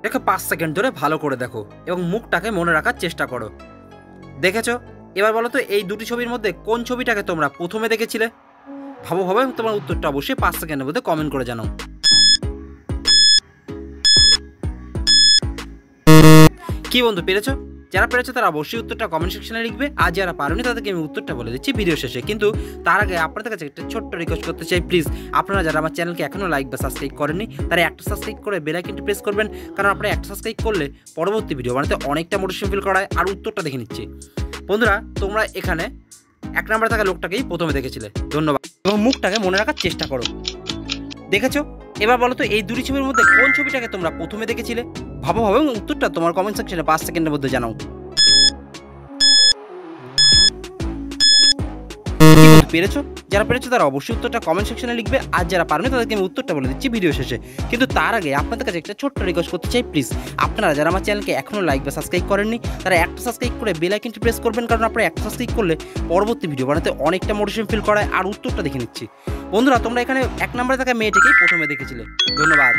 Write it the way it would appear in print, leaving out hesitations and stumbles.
এটাকে 5 সেকেন্ড ধরে ভালো করে দেখো এবং মুখটাকে মনে রাখার চেষ্টা করো। দেখেছো? এবার বলো তো এই দুটি ছবির মধ্যে কোন ছবিটাকে তোমরা প্রথমে দেখেছিলে? ভাবো ভাবে তোমার উত্তরটা অবশ্যই 5 সেকেন্ডের মধ্যে কমেন্ট করে জানাও। কি বন্ধু, পেরেছো? যারা পেরেছো তারা অবশ্যই উত্তরটা কমেন্ট সেকশনে লিখবে, আর যারা পারোনি তাদেরকে আমি উত্তরটা বলে দিচ্ছি ভিডিও শেষে। কিন্তু তার আগে আপনাদের কাছে একটা ছোট্ট রিকোয়েস্ট করতে চাই, প্লিজ আপনারা যারা আমার চ্যানেলকে এখনও লাইক বা সাবস্ক্রাইব করেননি তারা একটা সাবস্ক্রাইব করে বেল আইকনটি প্রেস করবেন, কারণ আপনারা একটা সাবস্ক্রাইব করলে পরবর্তী ভিডিও বানাতে অনেকটা মোটিভেশন ফিল করায়। আর উত্তরটা দেখে নিচ্ছি বন্ধুরা, তোমরা এখানে 1 নম্বরে থাকা লোকটাকেই প্রথমে দেখেছিলে। ধন্যবাদ এবং মুখটাকে মনে রাখার চেষ্টা করো। দেখেছো? এবার বলো তো এই দুটি ছবির মধ্যে কোন ছবিটাকে তোমরা প্রথমে দেখেছিলে? ভাবো ভাবে উত্তরটা তোমার কমেন্ট সেকশনে 5 সেকেন্ডের মধ্যে জানাও। পেরেছো? যারা পেরেছো তারা অবশ্যই উত্তরটা কমেন্ট সেকশনে লিখবে, আর যারা পারোনি তাদেরকে আমি উত্তরটা বলে দিচ্ছি ভিডিও শেষে। কিন্তু তার আগে আপনাদের কাছে একটা ছোট্ট রিকোয়েস্ট করতে চাই, প্লিজ আপনারা যারা আমার চ্যানেলকে এখনও লাইক বা সাবস্ক্রাইব করেননি তারা একটা সাবস্ক্রাইব করে বেল আইকনটি প্রেস করবেন, কারণ আপনারা একটা সাবস্ক্রাইব করলে পরবর্তী ভিডিও বানাতে অনেকটা মোটিভেশন ফিল করায়। আর উত্তরটা দেখে নিচ্ছি বন্ধুরা, তোমরা এখানে 1 নম্বরে থাকা মেয়েটিকেই প্রথমে দেখেছিলে। ধন্যবাদ।